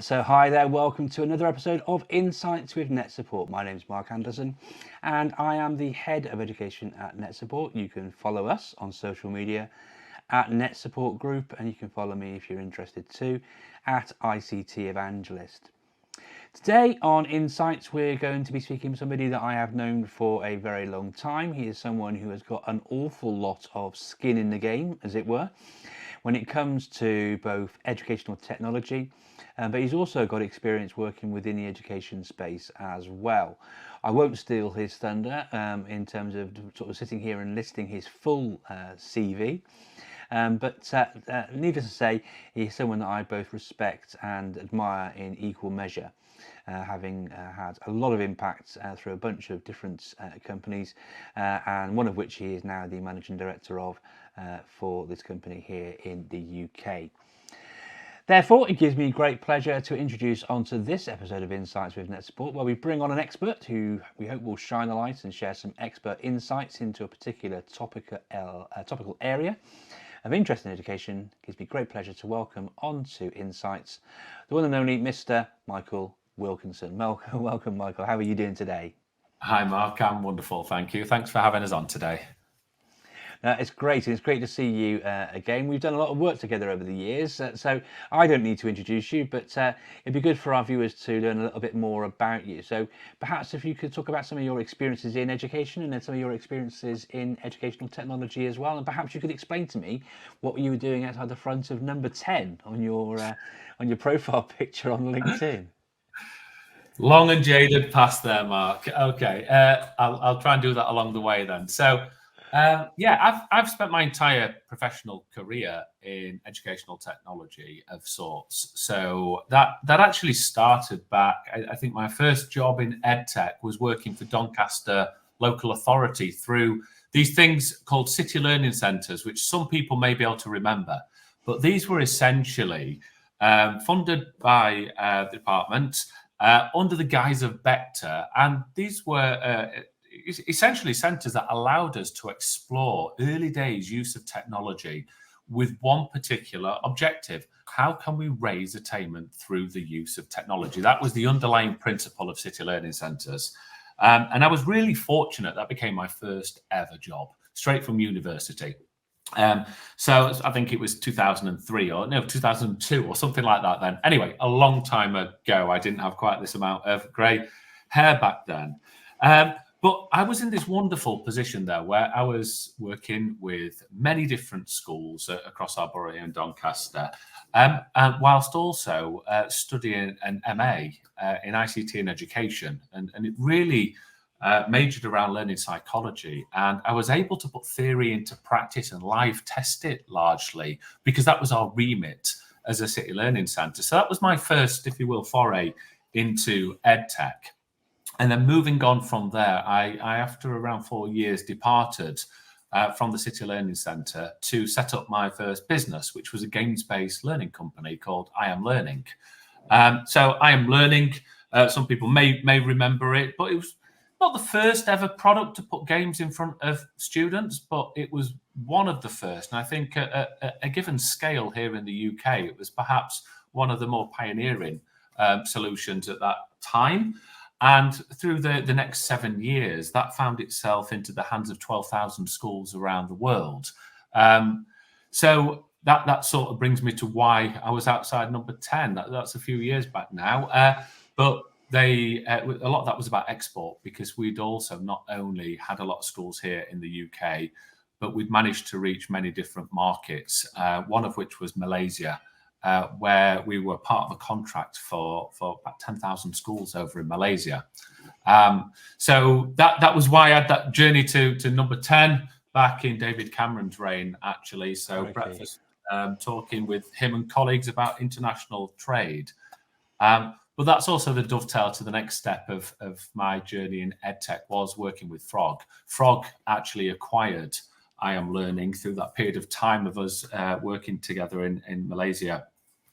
So hi there, welcome to another episode of Insights with NetSupport. My name is Mark Anderson and I am the Head of Education at NetSupport. You can follow us on social media at NetSupport Group, and you can follow me if you're interested too at ICT Evangelist. Today on Insights we're going to be speaking with somebody that I have known for a very long time. He is someone who has got an awful lot of skin in the game, as it were, when it comes to both educational technology, but he's also got experience working within the education space as well. I won't steal his thunder in terms of sort of sitting here and listing his full CV, but needless to say, he's someone that I both respect and admire in equal measure, having had a lot of impact through a bunch of different companies, and one of which he is now the managing director of for this company here in the UK. Therefore, it gives me great pleasure to introduce onto this episode of Insights with NetSupport, where we bring on an expert who we hope will shine a light and share some expert insights into a particular topical area of interest in education. It gives me great pleasure to welcome onto Insights the one and only Mr. Michael Wilkinson. Welcome, Michael. How are you doing today? Hi, Mark. I'm wonderful. Thank you. Thanks for having us on today. It's great. It's great to see you again. We've done a lot of work together over the years, so I don't need to introduce you, but it'd be good for our viewers to learn a little bit more about you. So perhaps if you could talk about some of your experiences in education and then some of your experiences in educational technology as well, and perhaps you could explain to me what you were doing outside the front of number 10 on your profile picture on LinkedIn. Long and jaded past there, Mark. Okay, I'll try and do that along the way then. So. I've spent my entire professional career in educational technology of sorts. So that actually started back. I think my first job in EdTech was working for Doncaster local authority through these things called city learning centres, which some people may be able to remember. But these were essentially funded by the department under the guise of Vector, and these were essentially centres that allowed us to explore early days use of technology with one particular objective. How can we raise attainment through the use of technology? That was the underlying principle of city learning centres. And I was really fortunate. That became my first ever job, straight from university. So I think it was 2003 or no, 2002 or something like that then. Anyway, a long time ago. I didn't have quite this amount of grey hair back then. But I was in this wonderful position there where I was working with many different schools across our borough in Doncaster, and whilst also studying an MA in ICT and education. And it really majored around learning psychology. And I was able to put theory into practice and live test it largely because that was our remit as a city learning centre. So that was my first, if you will, foray into EdTech. And then moving on from there, I after around 4 years, departed from the City Learning Centre to set up my first business, which was a games-based learning company called I Am Learning. So I Am Learning, some people may remember it, but it was not the first ever product to put games in front of students, but it was one of the first. And I think at a given scale here in the UK, it was perhaps one of the more pioneering solutions at that time. And through the next 7 years, that found itself into the hands of 12,000 schools around the world. So that sort of brings me to why I was outside number 10. That's a few years back now. But a lot of that was about export, because we'd also not only had a lot of schools here in the UK, but we'd managed to reach many different markets, one of which was Malaysia. Where we were part of a contract for about 10,000 schools over in Malaysia. So that was why I had that journey to number 10 back in David Cameron's reign, actually. So breakfast, talking with him and colleagues about international trade. But But that's also the dovetail to the next step of my journey in EdTech, was working with Frog. Frog actually acquired I Am Learning through that period of time of us working together in Malaysia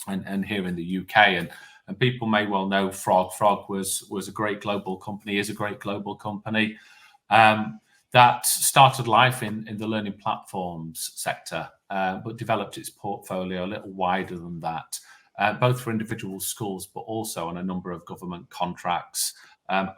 and here in the UK. And people may well know Frog. Frog was a great global company, is a great global company that started life in the learning platforms sector, but developed its portfolio a little wider than that, both for individual schools, but also on a number of government contracts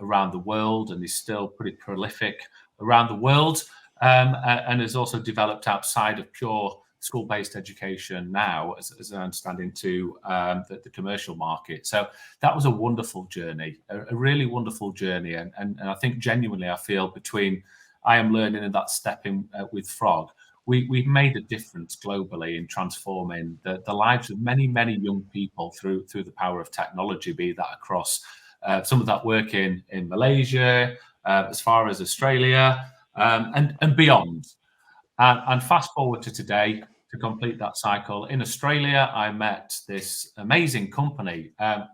around the world, and is still pretty prolific around the world, and has also developed outside of pure school-based education now, as I understand, into the commercial market. So that was a wonderful journey, a really wonderful journey. And I think genuinely, I feel between I Am Learning and that step in with Frog, we've made a difference globally in transforming the lives of many, many young people through the power of technology, be that across some of that work in Malaysia, as far as Australia, and beyond. And fast forward to today, to complete that cycle, in Australia, I met this amazing company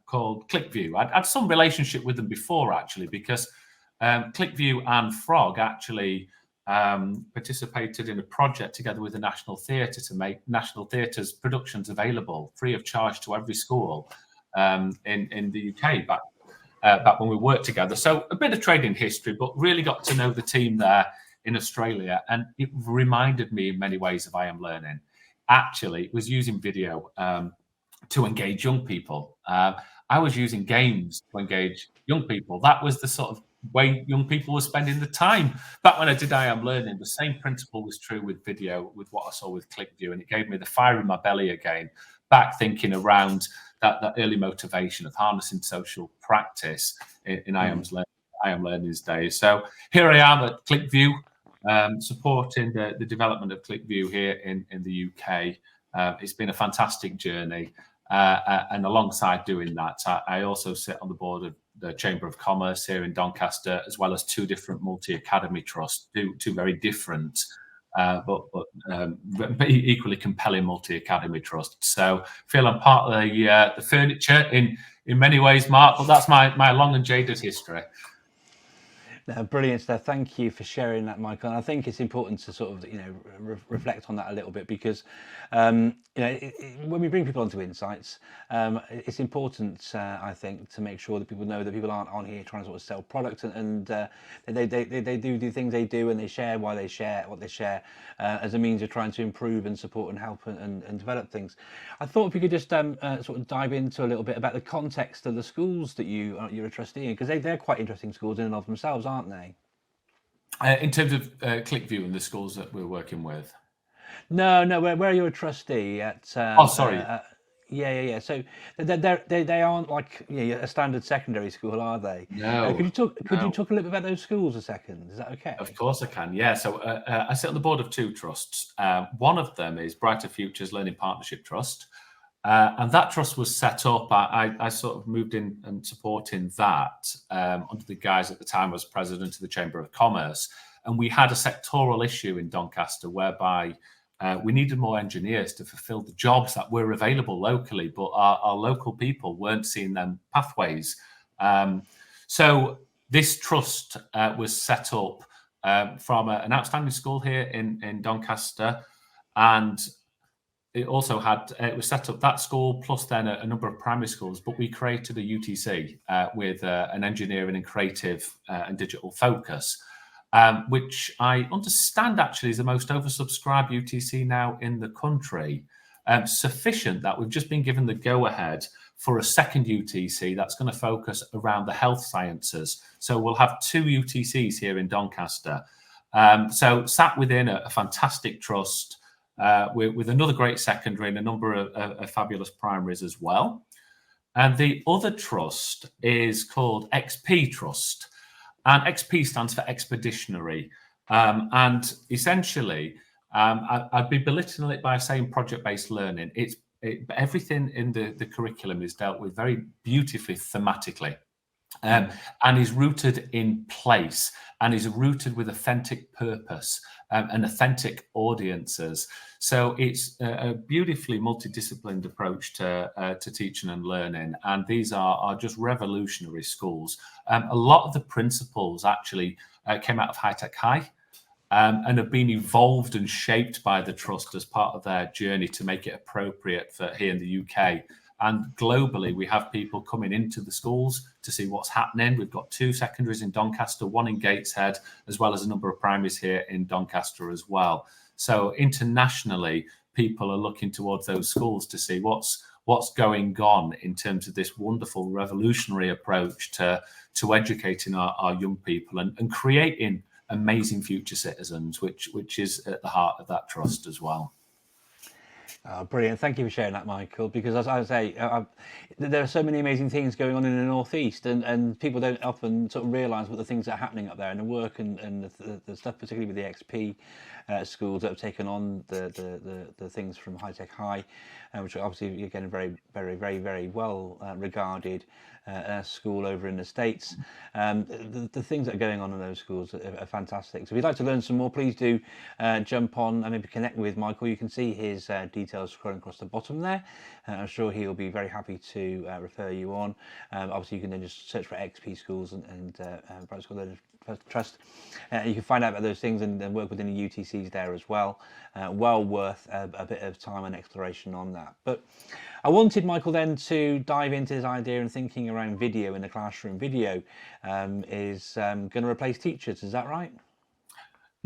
called ClickView. I'd had some relationship with them before, actually, because ClickView and Frog actually participated in a project together with the National Theatre to make National Theatre's productions available free of charge to every school in the UK back when we worked together. So a bit of trading history, but really got to know the team there in Australia, and it reminded me in many ways of I Am Learning. Actually, it was using video to engage young people. I was using games to engage young people. That was the sort of way young people were spending the time. Back when I did I Am Learning, the same principle was true with video, with what I saw with ClickView, and it gave me the fire in my belly again, back thinking around that early motivation of harnessing social practice in I Am Learning's days. So here I am at ClickView, supporting the development of ClickView here in the UK. It's been a fantastic journey. And alongside doing that, I also sit on the board of the Chamber of Commerce here in Doncaster, as well as two different multi-academy trusts, two very different, but equally compelling multi-academy trusts. So I feel I'm part of the furniture in many ways, Mark, but that's my long and jaded history. Brilliant stuff. Thank you for sharing that, Michael. And I think it's important to sort of, reflect on that a little bit, because, when we bring people onto Insights, it's important, I think, to make sure that people know that people aren't on here trying to sort of sell products, and they do the things they do, and they share why they share what they share as a means of trying to improve and support and help and develop things. I thought if we could just sort of dive into a little bit about the context of the schools that you're a trustee in, because they're quite interesting schools in and of themselves, aren't they? In terms of ClickView and the schools that we're working with? No, where you're a trustee at. Sorry. Yeah. So they aren't like a standard secondary school, are they? No. Could you talk a little bit about those schools a second? Is that okay? Of course I can. Yeah. So I sit on the board of two trusts. One of them is Brighter Futures Learning Partnership Trust. And that trust was set up. I sort of moved in and supporting that under the guise at the time I was president of the Chamber of Commerce. And we had a sectoral issue in Doncaster whereby we needed more engineers to fulfill the jobs that were available locally, but our local people weren't seeing them pathways. So this trust was set up from an outstanding school here in Doncaster, and it also it was set up, that school plus then a number of primary schools, but we created a UTC with an engineering and creative and digital focus, which I understand actually is the most oversubscribed UTC now in the country. Sufficient that we've just been given the go-ahead for a second UTC that's going to focus around the health sciences. So we'll have two UTCs here in Doncaster. So sat within a fantastic trust, with another great secondary and a number of fabulous primaries as well. And the other trust is called XP Trust. And XP stands for Expeditionary. And essentially, I'd be belittling it by saying project-based learning. Everything in the curriculum is dealt with very beautifully thematically. and is rooted in place, and is rooted with authentic purpose and authentic audiences. So it's a beautifully multidisciplined approach to teaching and learning, and these are just revolutionary schools. A lot of the principles actually came out of High-Tech High, and have been evolved and shaped by the trust as part of their journey to make it appropriate for here in the UK. And globally, we have people coming into the schools to see what's happening. We've got 2 secondaries in Doncaster, 1 in Gateshead, as well as a number of primaries here in Doncaster as well. So internationally, people are looking towards those schools to see what's going on in terms of this wonderful revolutionary approach to educating our young people and creating amazing future citizens, which is at the heart of that trust as well. Brilliant. Thank you for sharing that, Michael, because as I say, there are so many amazing things going on in the Northeast, and people don't often sort of realise what the things that are happening up there, and the work and the stuff, particularly with the XP schools that have taken on the things from High-Tech High, which are obviously, again, very, very, very, very well regarded school over in the States. The things that are going on in those schools are fantastic. So if you'd like to learn some more, please do jump on and maybe connect with Michael. You can see his details scrolling across the bottom there. I'm sure he'll be very happy to refer you on. Obviously, you can then just search for XP schools and Private School Learning Trust. You can find out about those things and work within the UTCs there as well. Well worth a bit of time and exploration on that. But I wanted Michael then to dive into this idea and thinking around video in the classroom. Video is going to replace teachers, is that right?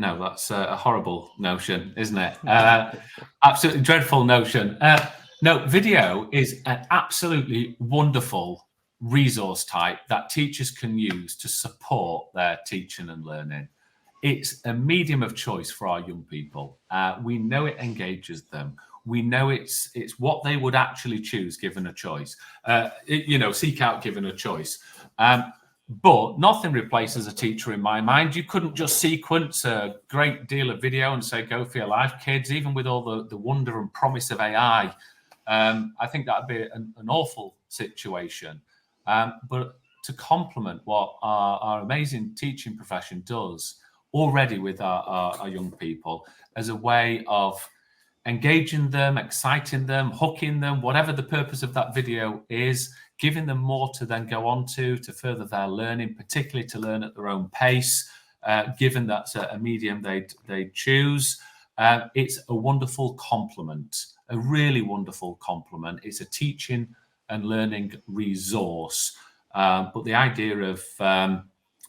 No, that's a horrible notion, isn't it? Absolutely dreadful notion. No, video is an absolutely wonderful resource type that teachers can use to support their teaching and learning. It's a medium of choice for our young people. We know it engages them. We know it's what they would actually choose given a choice. Seek out given a choice. But nothing replaces a teacher in my mind. You couldn't just sequence a great deal of video and say, go for your life, kids, even with all the wonder and promise of AI. I think that'd be an awful situation. But to complement what our amazing teaching profession does already with our young people as a way of engaging them, exciting them, hooking them, whatever the purpose of that video is, giving them more to then go on to further their learning, particularly to learn at their own pace, given that's a medium they choose. It's a wonderful complement, a really wonderful complement. It's a teaching and learning resource. But the idea of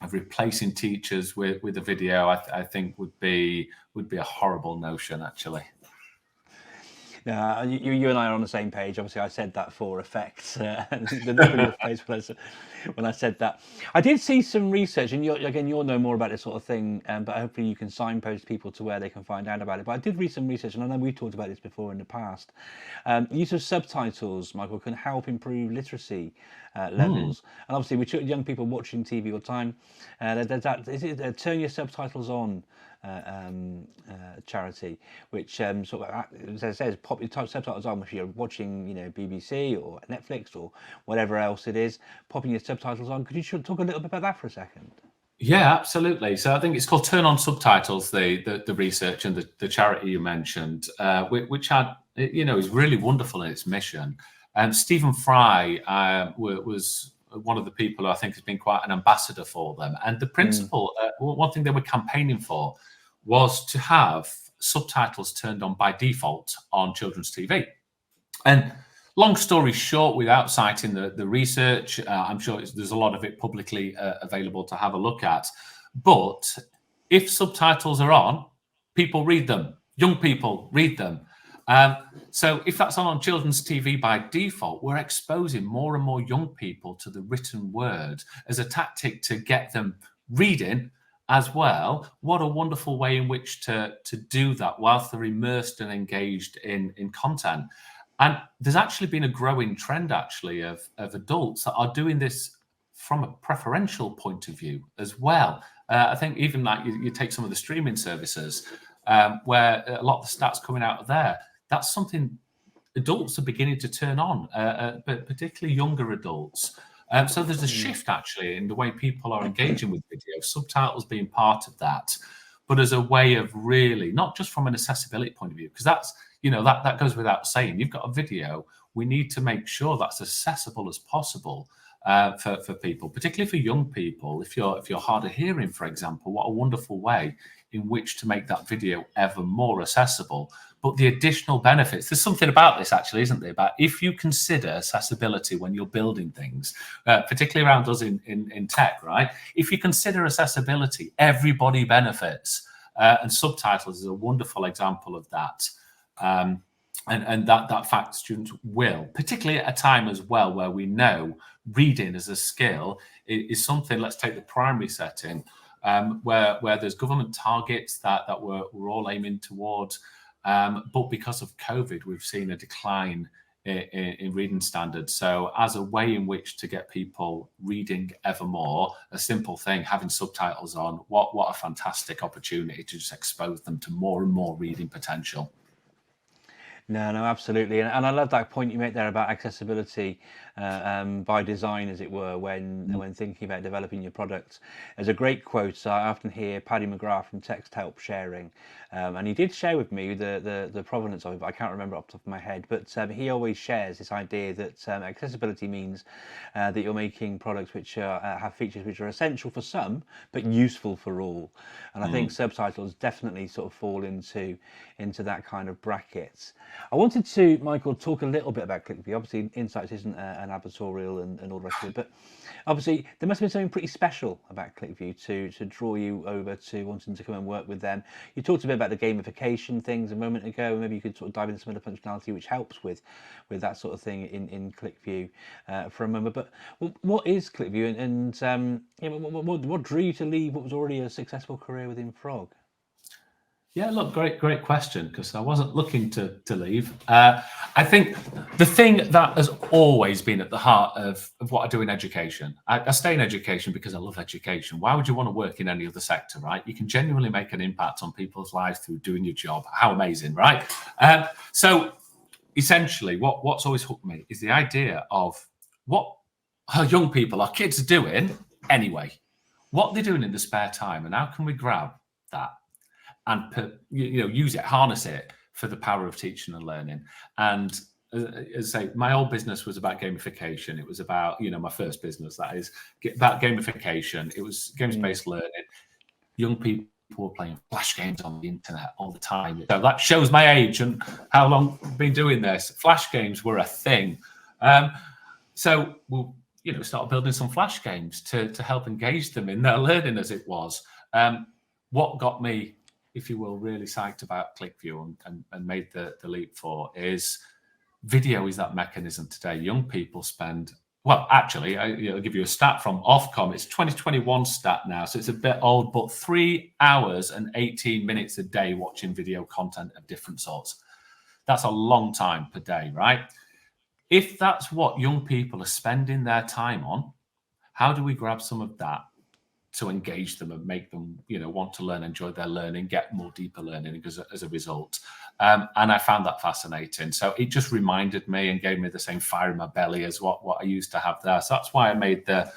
replacing teachers with a video, I think would be a horrible notion, actually. Yeah, you and I are on the same page. Obviously, I said that for effect. When I said that, I did see some research, and you'll know more about this sort of thing. But hopefully, you can signpost people to where they can find out about it. But I did read some research, and I know we've talked about this before in the past. Use of subtitles, Michael, can help improve literacy levels. And obviously, with young people watching TV all the time, there's that. Is it turn your subtitles on? Charity, which sort of, as I says, pop your subtitles on if you're watching, BBC or Netflix or whatever else it is. Popping your subtitles on. Could you talk a little bit about that for a second? Yeah, absolutely. So I think it's called Turn On Subtitles, the research and the charity you mentioned, which had, is really wonderful in its mission. Stephen Fry was one of the people who I think has been quite an ambassador for them. And the principle, one thing they were campaigning for was to have subtitles turned on by default on children's TV. And long story short, without citing the research, I'm sure there's a lot of it publicly available to have a look at. But if subtitles are on, people read them. Young people read them. So if that's on children's TV by default, we're exposing more and more young people to the written word as a tactic to get them reading as well. What a wonderful way in which to do that whilst they're immersed and engaged in content. And there's actually been a growing trend, actually, of adults that are doing this from a preferential point of view as well. I think even like you take some of the streaming services, where a lot of the stats coming out of there, that's something adults are beginning to turn on, but particularly younger adults. So there's a shift actually in the way people are engaging with video, subtitles being part of that, but as a way of really, not just from an accessibility point of view, because that's, that goes without saying. You've got a video, we need to make sure that's accessible as possible for people, particularly for young people. If you're hard of hearing, for example, what a wonderful way in which to make that video ever more accessible. But the additional benefits, there's something about this actually, isn't there? About if you consider accessibility when you're building things, particularly around us in tech, right? If you consider accessibility, everybody benefits. And subtitles is a wonderful example of that. And that fact students will, particularly at a time as well where we know reading as a skill is something. Let's take the primary setting, where there's government targets that we're all aiming towards. But because of COVID, we've seen a decline in reading standards. So as a way in which to get people reading ever more, a simple thing, having subtitles on, what a fantastic opportunity to just expose them to more and more reading potential. No, absolutely. And I love that point you make there about accessibility by design, as it were, when thinking about developing your product. There's a great quote I often hear Paddy McGrath from Text Help sharing. And he did share with me the provenance of it, but I can't remember off the top of my head. But he always shares this idea that accessibility means that you're making products which have features which are essential for some, but useful for all. And I think subtitles definitely sort of fall into that kind of bracket. I wanted to, Michael, talk a little bit about ClickView. Obviously, Insights isn't an advertorial and all the rest of it, but obviously there must have been something pretty special about ClickView to draw you over to wanting to come and work with them. You talked a bit about the gamification things a moment ago, and maybe you could sort of dive into some of the functionality which helps with that sort of thing in ClickView for a moment. But what is ClickView, and what drew you to leave what was already a successful career within Frog? Yeah, look, great question, because I wasn't looking to leave. I think the thing that has always been at the heart of what I do in education, I stay in education because I love education. Why would you want to work in any other sector, right? You can genuinely make an impact on people's lives through doing your job. How amazing, right? So essentially, what's always hooked me is the idea of what our young people, our kids are doing anyway. What they're doing in the spare time, and how can we grab that and use it, harness it for the power of teaching and learning. And as I say, my old business was about gamification. It was about, my first business, that is, about gamification. It was games-based learning. Young people were playing flash games on the internet all the time. So that shows my age and how long I've been doing this. Flash games were a thing. So we'll, start building some flash games to help engage them in their learning, as it was. What got me, if you will, really psyched about ClickView and made the leap for is video is that mechanism today. Young people spend, well, actually, I'll give you a stat from Ofcom. It's 2021 stat now, so it's a bit old, but 3 hours and 18 minutes a day watching video content of different sorts. That's a long time per day, right? If that's what young people are spending their time on, how do we grab some of that to engage them and make them, want to learn, enjoy their learning, get more deeper learning as a result? And I found that fascinating. So it just reminded me and gave me the same fire in my belly as what I used to have there. So that's why I made the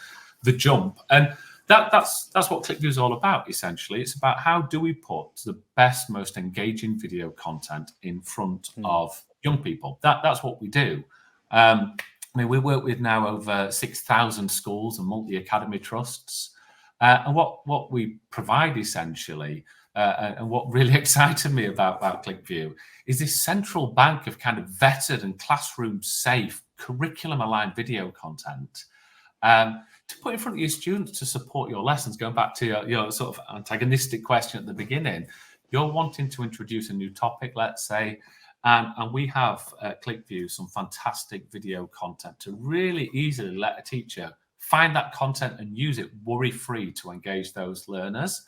jump. And that's what ClickView is all about, essentially. It's about how do we put the best, most engaging video content in front of young people. That's what we do. We work with now over 6,000 schools and multi-academy trusts. And what we provide essentially, and what really excited me about ClickView is this central bank of kind of vetted and classroom-safe, curriculum-aligned video content to put in front of your students to support your lessons. Going back to your sort of antagonistic question at the beginning, you're wanting to introduce a new topic, let's say, and we have at ClickView some fantastic video content to really easily let a teacher find that content and use it worry-free to engage those learners.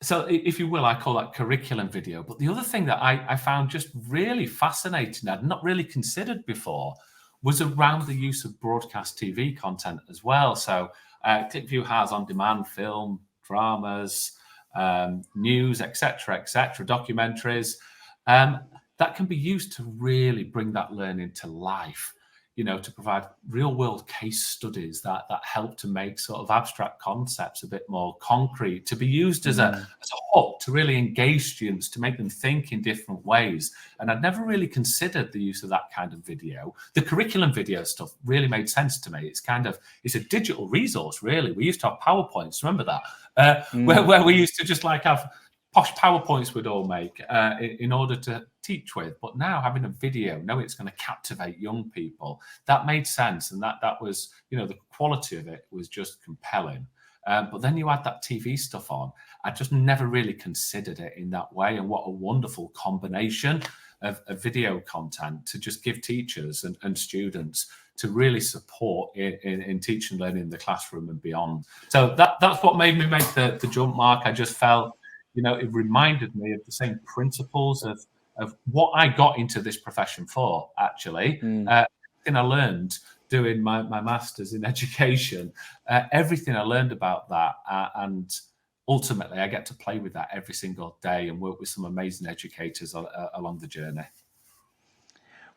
So if you will, I call that curriculum video. But the other thing that I found just really fascinating, I'd not really considered before, was around the use of broadcast TV content as well. So ClickView has on-demand film, dramas, news, etc., documentaries, that can be used to really bring that learning to life. to provide real world case studies that help to make sort of abstract concepts a bit more concrete, to be used as a hook to really engage students, to make them think in different ways. And I'd never really considered the use of that kind of video. The curriculum video stuff really made sense to me. It's a digital resource, really. We used to have PowerPoints, remember that? Where we used to just like have posh PowerPoints we'd all make in order to teach with. But now having a video, knowing it's going to captivate young people, that made sense. And that was, the quality of it was just compelling. But then you add that TV stuff on. I just never really considered it in that way. And what a wonderful combination of video content to just give teachers and students to really support in teaching and learning in the classroom and beyond. So that's what made me make the jump, Mark. I just felt, it reminded me of the same principles of what I got into this profession for, actually. Everything I learned doing my master's in education, everything I learned about that, and ultimately I get to play with that every single day and work with some amazing educators along the journey.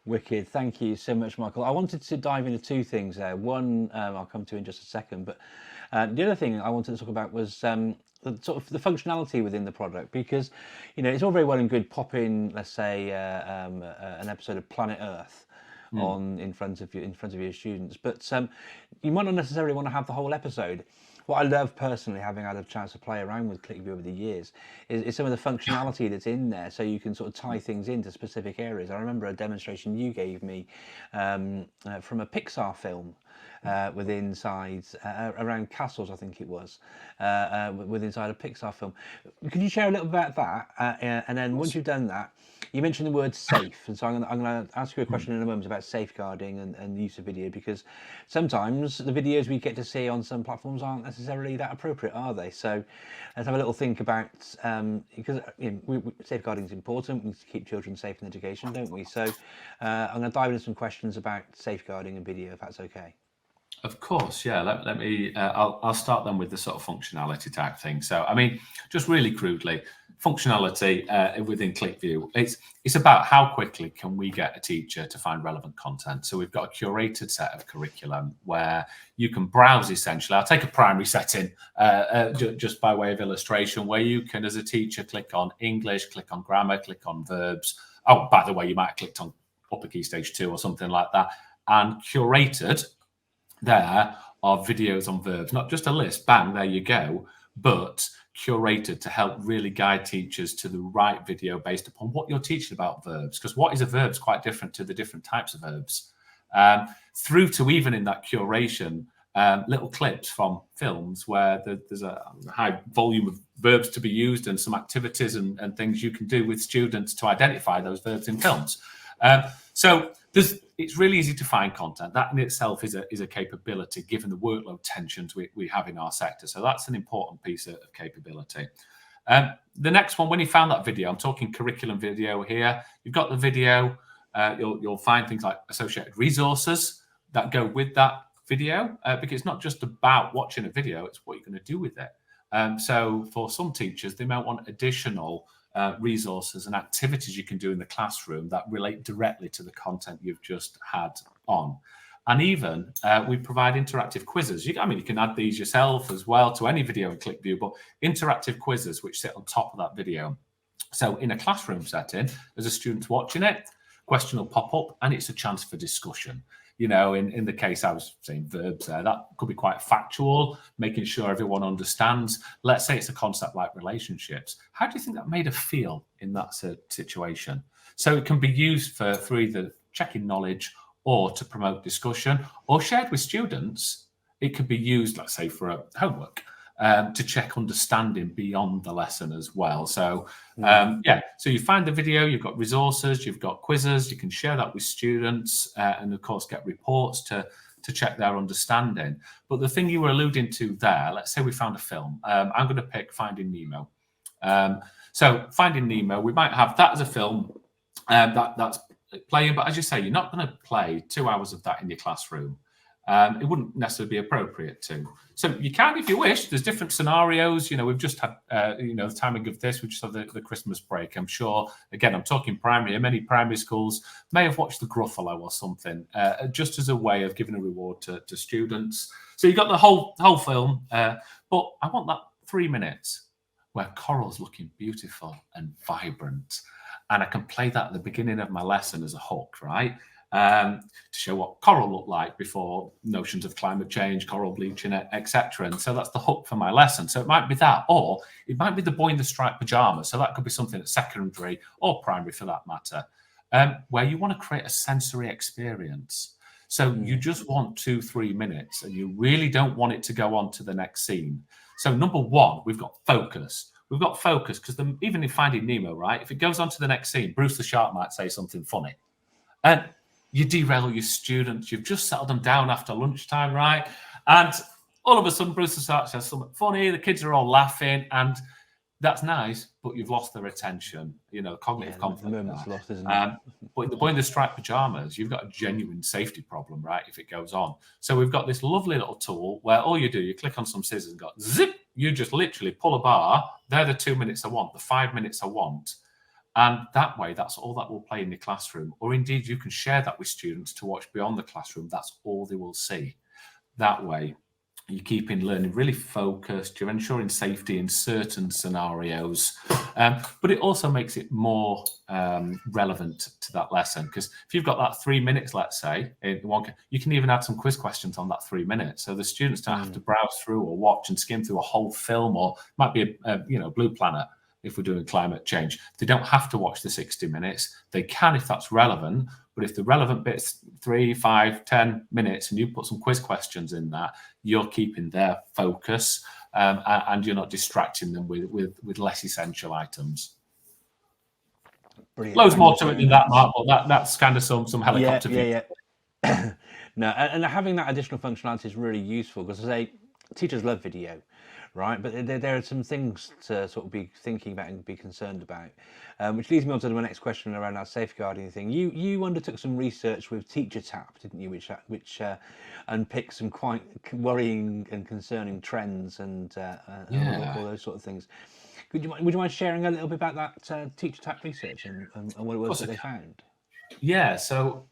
Wicked. Thank you so much, Michael. I wanted to dive into two things there. One, I'll come to in just a second, but the other thing I wanted to talk about was the functionality within the product, because it's all very well and good popping, let's say, an episode of Planet Earth on in front of your students, but you might not necessarily want to have the whole episode. What I love personally, having had a chance to play around with ClickView over the years, is some of the functionality that's in there, so you can sort of tie things into specific areas. I remember a demonstration you gave me from a Pixar film with inside around castles, I think it was, with inside a Pixar film. Could you share a little about that? And then once you've done that, you mentioned the word safe, and so I'm going to ask you a question in a moment about safeguarding and the use of video, because sometimes the videos we get to see on some platforms aren't necessarily that appropriate, are they? So let's have a little think about, because safeguarding is important. We need to keep children safe in education, don't we? So I'm going to dive into some questions about safeguarding and video, if that's okay. Of course, yeah. Let me. I'll start then with the sort of functionality type thing. So, I mean, just really crudely, functionality within ClickView. It's about how quickly can we get a teacher to find relevant content. So we've got a curated set of curriculum where you can browse. Essentially, I'll take a primary setting just by way of illustration, where you can, as a teacher, click on English, click on grammar, click on verbs. Oh, by the way, you might have clicked on Upper Key Stage 2 or something like that, and curated. There are videos on verbs, not just a list, bang, there you go, but curated to help really guide teachers to the right video based upon what you're teaching about verbs. Because what is a verb is quite different to the different types of verbs. Through to even in that curation, little clips from films where there's a high volume of verbs to be used and some activities and things you can do with students to identify those verbs in films. So it's really easy to find content. That in itself is a capability, given the workload tensions we have in our sector. So that's an important piece of capability. The next one, when you found that video, I'm talking curriculum video here. You've got the video. You'll find things like associated resources that go with that video, because it's not just about watching a video, it's what you're going to do with it. So for some teachers, they might want additional resources and activities you can do in the classroom that relate directly to the content you've just had on. And even we provide interactive quizzes. You can add these yourself as well to any video in ClickView, but interactive quizzes which sit on top of that video. So in a classroom setting, as a student's watching it, question will pop up and it's a chance for discussion. In the case I was saying verbs there, that could be quite factual, making sure everyone understands. Let's say it's a concept like relationships. How do you think that made her feel in that situation? So it can be used for either checking knowledge or to promote discussion, or shared with students. It could be used, let's say, for a homework. To check understanding beyond the lesson as well. So, so you find the video, you've got resources, you've got quizzes, you can share that with students, and of course get reports to check their understanding. But the thing you were alluding to there, let's say we found a film. I'm going to pick Finding Nemo. So Finding Nemo, we might have that as a film that's playing, but as you say, you're not going to play 2 hours of that in your classroom. It wouldn't necessarily be appropriate to. So you can, if you wish. There's different scenarios. We've just had, the timing of this. We just had the Christmas break. I'm sure, again, I'm talking primary. Many primary schools may have watched the Gruffalo or something, just as a way of giving a reward to students. So you've got the whole film, but I want that 3 minutes where Coral's looking beautiful and vibrant. And I can play that at the beginning of my lesson as a hook, right? To show what coral looked like before notions of climate change, coral bleaching, etc. And so that's the hook for my lesson. So it might be that, or it might be the boy in the striped pajamas. So that could be something at secondary or primary for that matter, where you want to create a sensory experience. So you just want 2-3 minutes and you really don't want it to go on to the next scene. So number one, we've got focus. We've got focus because even in Finding Nemo, right, if it goes on to the next scene, Bruce the shark might say something funny. And you derail your students. You've just settled them down after lunchtime, right? And all of a sudden, Bruce the shark says something funny. The kids are all laughing, and that's nice, but you've lost their attention. Cognitive conflict. The moment's lost, isn't it? But in the boy in the striped pajamas, you've got a genuine safety problem, right? If it goes on. So we've got this lovely little tool where all you do, you click on some scissors and go zip. You just literally pull a bar. They're the 2 minutes I want, the 5 minutes I want. And that way, that's all that will play in the classroom. Or indeed, you can share that with students to watch beyond the classroom. That's all they will see. That way, you're keeping learning really focused. You're ensuring safety in certain scenarios. But it also makes it more relevant to that lesson. Because if you've got that 3 minutes, let's say, you can even add some quiz questions on that 3 minutes. So the students don't have to browse through or watch and skim through a whole film, or it might be a Blue Planet. If we're doing climate change, they don't have to watch the 60 minutes. They can if that's relevant. But if the relevant bit's 3, 5, 10 minutes and you put some quiz questions in that, you're keeping their focus and you're not distracting them with less essential items. Brilliant. Loads more to it than that, Mark, but that's kind of some helicopter view. Yeah. No, and having that additional functionality is really useful because, as I say, teachers love video. Right, but there are some things to sort of be thinking about and be concerned about, which leads me on to my next question around our safeguarding thing. You undertook some research with TeacherTapp, didn't you, which unpicked some quite worrying and concerning trends and all those sort of things. Would you mind sharing a little bit about that TeacherTapp research and what it was that they found? Yeah, so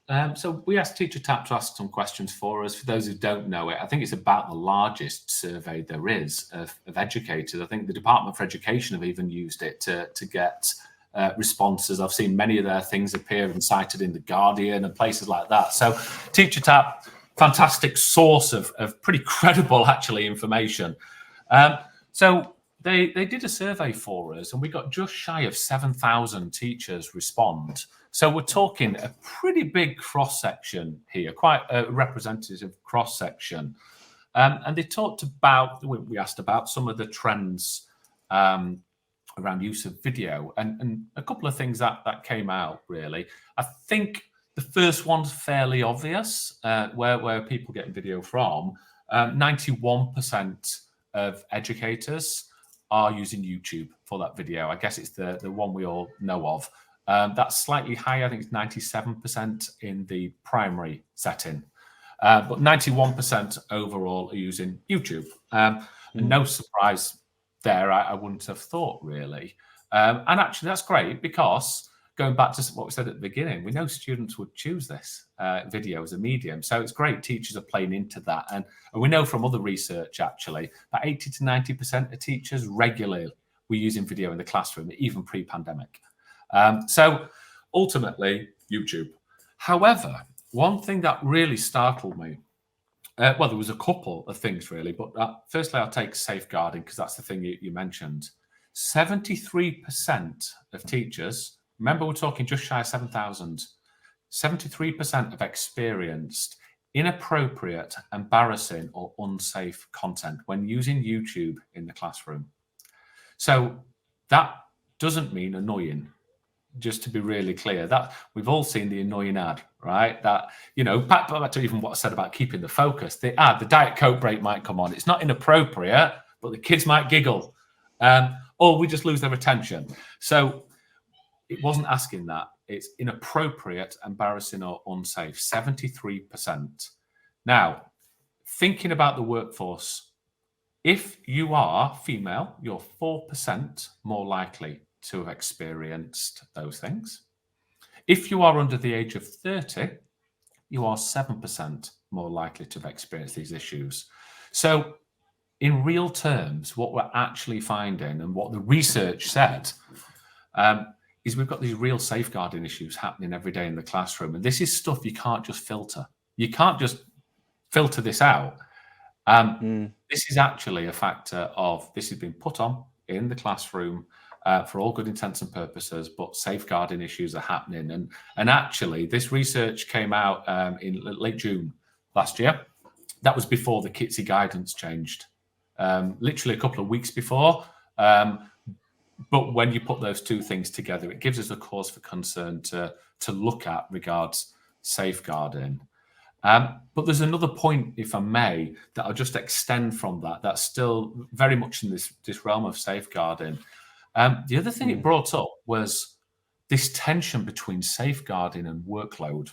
we asked TeacherTapp to ask some questions for us. For those who don't know it, I think it's about the largest survey there is of educators. I think the Department for Education have even used it to get responses. I've seen many of their things appear and cited in The Guardian and places like that. So TeacherTapp, fantastic source of pretty credible, actually, information. So they did a survey for us, and we got just shy of 7,000 teachers respond. So we're talking a pretty big cross-section here, quite a representative cross-section. And they talked about, we asked about some of the trends around use of video, and a couple of things that came out, really. I think the first one's fairly obvious, where people get video from. 91% of educators are using YouTube for that video. I guess it's the one we all know of. That's slightly higher. I think it's 97% in the primary setting. But 91% overall are using YouTube. And no surprise there, I wouldn't have thought, really. And actually, that's great because going back to what we said at the beginning, we know students would choose this video as a medium. So it's great teachers are playing into that. And we know from other research, actually, that 80 to 90% of teachers regularly were using video in the classroom, even pre-pandemic. So ultimately, YouTube. However, one thing that really startled me, well, there was a couple of things really, but firstly, I'll take safeguarding because that's the thing you mentioned. 73% of teachers, remember we're talking just shy of 7,000, 73% have experienced inappropriate, embarrassing or unsafe content when using YouTube in the classroom. So that doesn't mean annoying. Just to be really clear, that we've all seen the annoying ad, right? That, back to even what I said about keeping the focus, the ad, the Diet Coke break might come on. It's not inappropriate, but the kids might giggle, or we just lose their attention. So it wasn't asking that. It's inappropriate, embarrassing, or unsafe, 73%. Now, thinking about the workforce, if you are female, you're 4% more likely to have experienced those things. If you are under the age of 30, you are 7% more likely to have experienced these issues. So in real terms, what we're actually finding and what the research said is we've got these real safeguarding issues happening every day in the classroom. And this is stuff you can't just filter. You can't just filter this out. This is actually a factor of this has been put on in the classroom for all good intents and purposes, but safeguarding issues are happening. And actually, this research came out in late June last year. That was before the KITSI guidance changed, literally a couple of weeks before. But when you put those two things together, it gives us a cause for concern to look at regards safeguarding. But there's another point, if I may, that I'll just extend from that. That's still very much in this realm of safeguarding. The other thing it brought up was this tension between safeguarding and workload.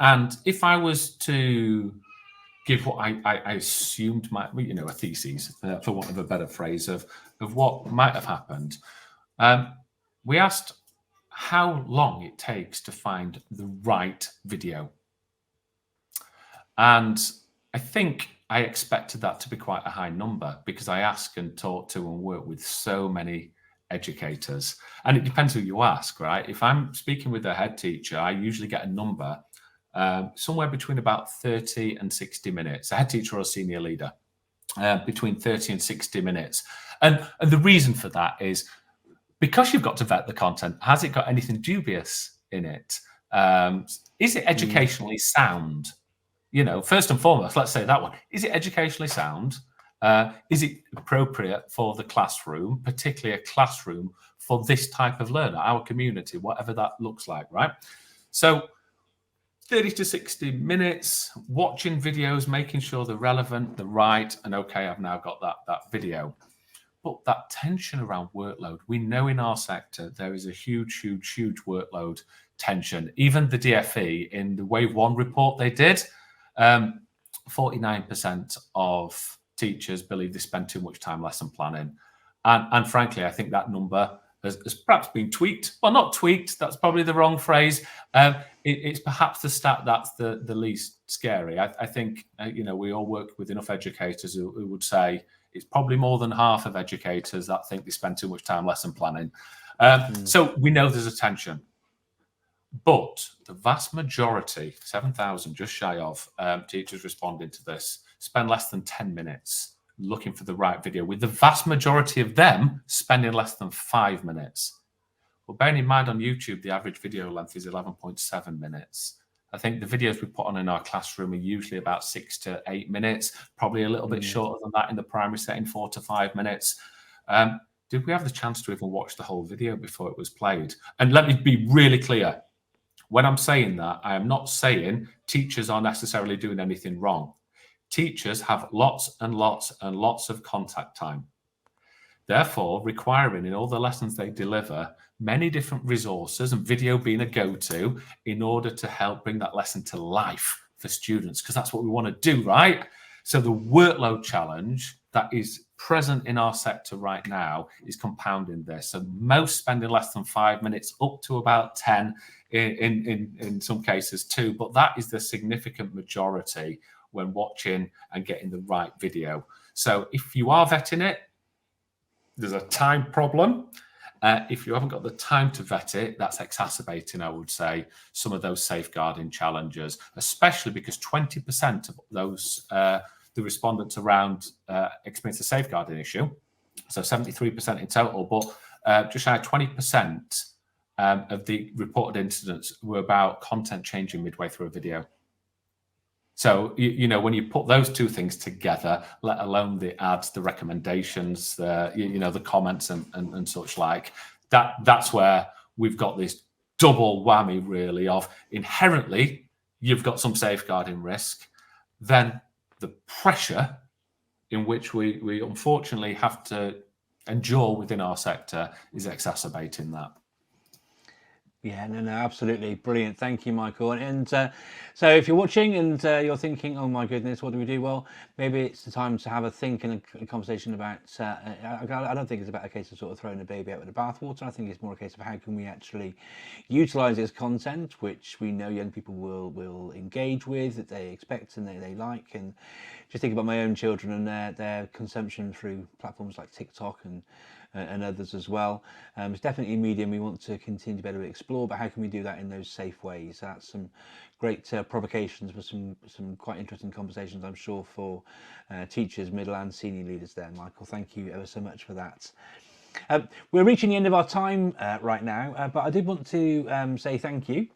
And if I was to give what I assumed might be, a thesis, for want of a better phrase, of what might have happened, we asked how long it takes to find the right video. And I think I expected that to be quite a high number because I ask and talk to and work with so many educators. And it depends who you ask, right? If I'm speaking with a head teacher, I usually get a number somewhere between about 30 and 60 minutes, a head teacher or a senior leader, between 30 and 60 minutes. And the reason for that is because you've got to vet the content. Has it got anything dubious in it? Is it educationally sound? First and foremost, let's say that one. Is it educationally sound? Is it appropriate for the classroom, particularly a classroom for this type of learner, our community, whatever that looks like, right? So 30 to 60 minutes, watching videos, making sure they're relevant, they're right, and okay, I've now got that video. But that tension around workload, we know in our sector, there is a huge workload tension. Even the DFE, in the Wave 1 report they did, 49% of teachers believe they spend too much time lesson planning. And frankly, I think that number has perhaps been tweaked. Well, not tweaked, that's probably the wrong phrase. It's perhaps the stat that's the least scary. I think, we all work with enough educators who would say it's probably more than half of educators that think they spend too much time lesson planning. So we know there's a tension. But the vast majority, 7,000, just shy of teachers responding to this, spend less than 10 minutes looking for the right video, with the vast majority of them spending less than 5 minutes. Well, bearing in mind on YouTube, the average video length is 11.7 minutes. I think the videos we put on in our classroom are usually about 6 to 8 minutes, probably a little bit shorter than that in the primary setting, 4 to 5 minutes. Did we have the chance to even watch the whole video before it was played? And let me be really clear. When I'm saying that, I am not saying teachers are necessarily doing anything wrong. Teachers have lots and lots and lots of contact time, therefore requiring in all the lessons they deliver many different resources, and video being a go-to, in order to help bring that lesson to life for students, because that's what we want to do, right? So the workload challenge that is present in our sector right now is compounding this. So most spending less than 5 minutes, up to about 10 in some cases too, but that is the significant majority when watching and getting the right video. So if you are vetting it, there's a time problem. If you haven't got the time to vet it, that's exacerbating, I would say, some of those safeguarding challenges, especially because 20% of those, the respondents around experience a safeguarding issue, so 73% in total, but just shy of 20% of the reported incidents were about content changing midway through a video. So, when you put those two things together, let alone the ads, the recommendations, the comments and such like, that's where we've got this double whammy, really, of inherently you've got some safeguarding risk, then the pressure in which we unfortunately have to endure within our sector is exacerbating that. Yeah, no, absolutely brilliant. Thank you, Michael. And so, if you're watching and you're thinking, "Oh my goodness, what do we do?" Well, maybe it's the time to have a think and a conversation about. I don't think it's about a case of sort of throwing a baby out with the bathwater. I think it's more a case of how can we actually utilize this content, which we know young people will engage with, that they expect and they like. And just think about my own children and their consumption through platforms like TikTok and others as well. It's definitely a medium we want to continue to be able to explore, but how can we do that in those safe ways? That's some great provocations for some quite interesting conversations, I'm sure, for teachers, middle and senior leaders there. Michael, thank you ever so much for that. We're reaching the end of our time right now, but I did want to say thank you.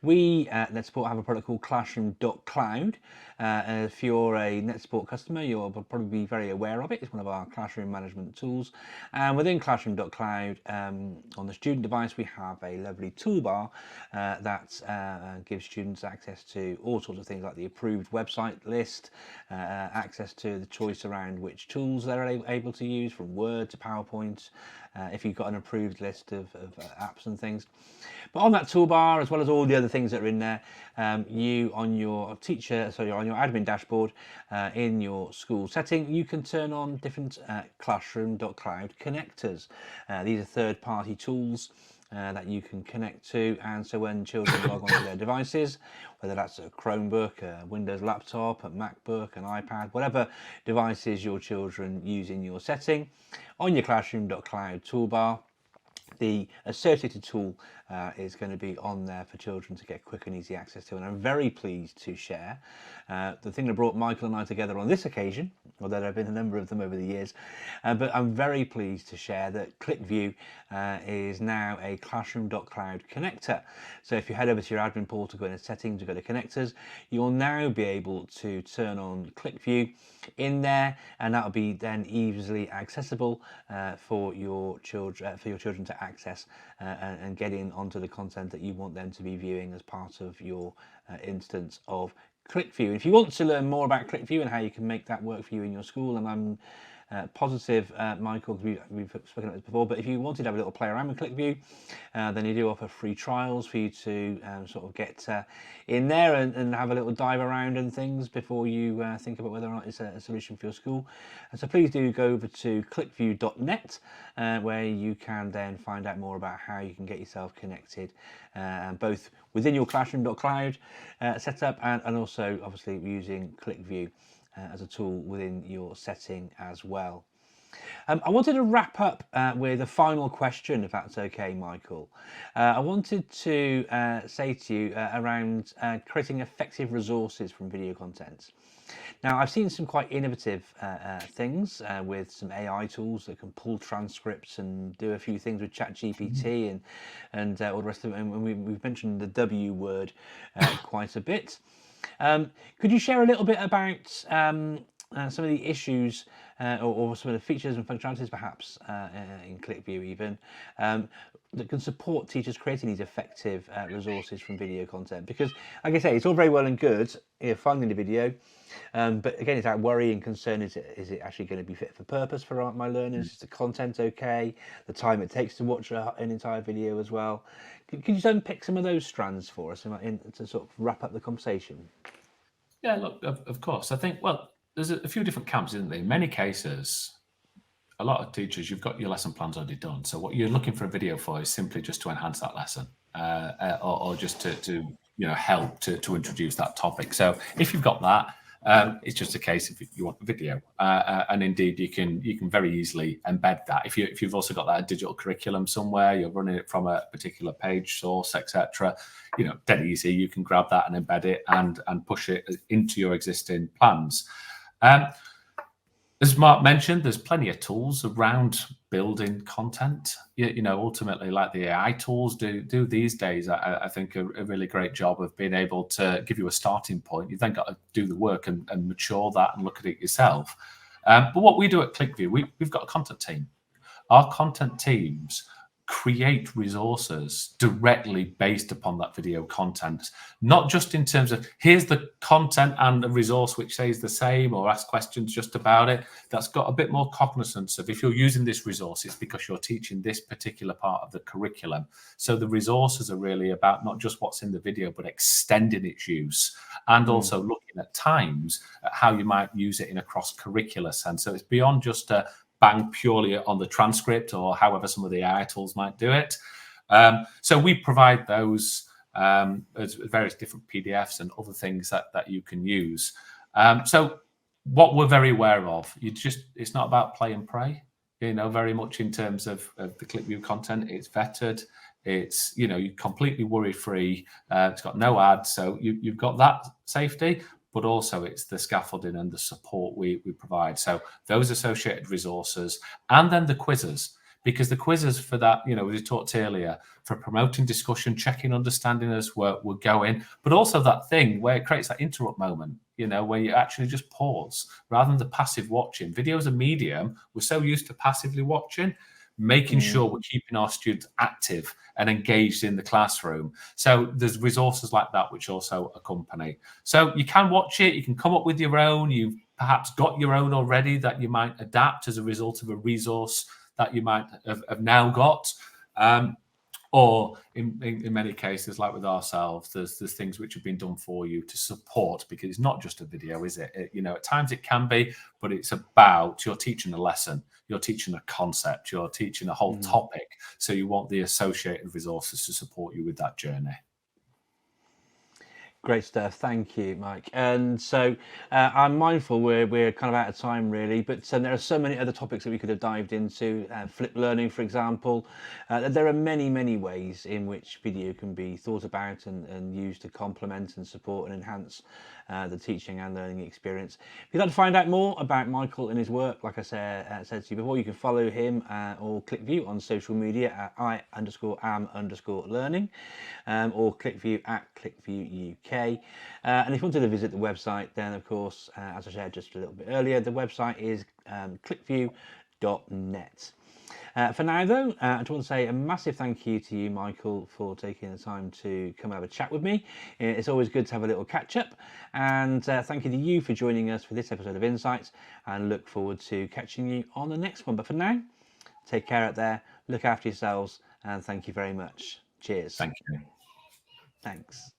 We at NetSupport have a product called Classroom.Cloud. If you're a NetSupport customer, you'll probably be very aware of it. It's one of our classroom management tools. And within Classroom.Cloud, on the student device, we have a lovely toolbar that gives students access to all sorts of things like the approved website list, access to the choice around which tools they're able to use, from Word to PowerPoint, if you've got an approved list of apps and things. But on that toolbar, as well as all the other things that are in there, you on your admin dashboard in your school setting, you can turn on different Classroom.Cloud connectors. These are third-party tools that you can connect to, and so when children log onto their devices, whether that's a Chromebook, a Windows laptop, a MacBook, an iPad, whatever devices your children use in your setting, on your Classroom.Cloud toolbar, the associated tool is going to be on there for children to get quick and easy access to. And I'm very pleased to share the thing that brought Michael and I together on this occasion, although there have been a number of them over the years, but I'm very pleased to share that ClickView is now a Classroom.Cloud connector. So if you head over to your admin portal, go into settings, go to connectors, you'll now be able to turn on ClickView in there, and that'll be then easily accessible for your children to access and get in onto the content that you want them to be viewing as part of your instance of ClickView. If you want to learn more about ClickView and how you can make that work for you in your school, and I'm positive, Michael, we've spoken about this before, but if you wanted to have a little play around with ClickView, then you do offer free trials for you to sort of get in there and have a little dive around and things before you think about whether or not it's a solution for your school. And so please do go over to clickview.net where you can then find out more about how you can get yourself connected, both within your Classroom.Cloud setup and also obviously using ClickView as a tool within your setting as well. I wanted to wrap up with a final question, if that's okay, Michael. I wanted to say to you around creating effective resources from video content. Now, I've seen some quite innovative things with some AI tools that can pull transcripts and do a few things with ChatGPT and all the rest of it. And we've mentioned the W word quite a bit. Could you share a little bit about some of the issues or some of the features and functionalities perhaps in ClickView even that can support teachers creating these effective resources from video content? Because like I say, it's all very well and good finding the video, but again, it's that worry and concern, is it actually going to be fit for purpose for my learners? Is the content okay? The time it takes to watch an entire video as well. Could you unpick some of those strands for us to sort of wrap up the conversation? Yeah, look, of course. I think, well, there's a few different camps, isn't there? In many cases, a lot of teachers, you've got your lesson plans already done. So what you're looking for a video for is simply just to enhance that lesson or just to help to introduce that topic. So if you've got that, it's just a case if you want a video, and indeed you can very easily embed that. If you've also got that digital curriculum somewhere, you're running it from a particular page source, etc. Dead easy. You can grab that and embed it and push it into your existing plans. As Mark mentioned, there's plenty of tools around building content. Ultimately, like the AI tools do these days, I think a really great job of being able to give you a starting point. You've then got to do the work and mature that and look at it yourself. But what we do at ClickView, we've got a content team. Our content teams create resources directly based upon that video content, not just in terms of here's the content and a resource which says the same or ask questions just about it. That's got a bit more cognizance of if you're using this resource, it's because you're teaching this particular part of the curriculum. So the resources are really about not just what's in the video, but extending its use and also looking at times at how you might use it in a cross-curricular sense. So it's beyond just a bang purely on the transcript or however some of the AI tools might do it. So we provide those as various different PDFs and other things that you can use. So what we're very aware of, it's not about play and pray, very much in terms of the ClickView content. It's vetted. It's, you're completely worry-free. It's got no ads. So you've got that safety, but also it's the scaffolding and the support we provide. So those associated resources, and then the quizzes, because the quizzes for that, we talked earlier, for promoting discussion, checking understanding as we're going, but also that thing where it creates that interrupt moment, where you actually just pause rather than the passive watching. Video is a medium. We're so used to passively watching, making sure we're keeping our students active and engaged in the classroom. So there's resources like that which also accompany. So you can watch it, you can come up with your own, you've perhaps got your own already that you might adapt as a result of a resource that you might have now got. Or in many cases, like with ourselves, there's things which have been done for you to support, because it's not just a video, is it? At times it can be, but it's about, you're teaching a lesson, you're teaching a concept, you're teaching a whole topic. So you want the associated resources to support you with that journey. Great stuff. Thank you, Mike. And so I'm mindful we're kind of out of time, really, but there are so many other topics that we could have dived into. Flipped learning, for example. There are many ways in which video can be thought about and used to complement and support and enhance the teaching and learning experience. If you'd like to find out more about Michael and his work, like I said to you before, you can follow him or ClickView on social media at I_am_learning or ClickView at ClickView UK. And if you wanted to visit the website, then of course, as I shared just a little bit earlier, the website is clickview.net. For now, though, I just want to say a massive thank you to you, Michael, for taking the time to come have a chat with me. It's always good to have a little catch up. And thank you to you for joining us for this episode of Insights, and look forward to catching you on the next one. But for now, take care out there, look after yourselves, and thank you very much. Cheers. Thank you. Thanks.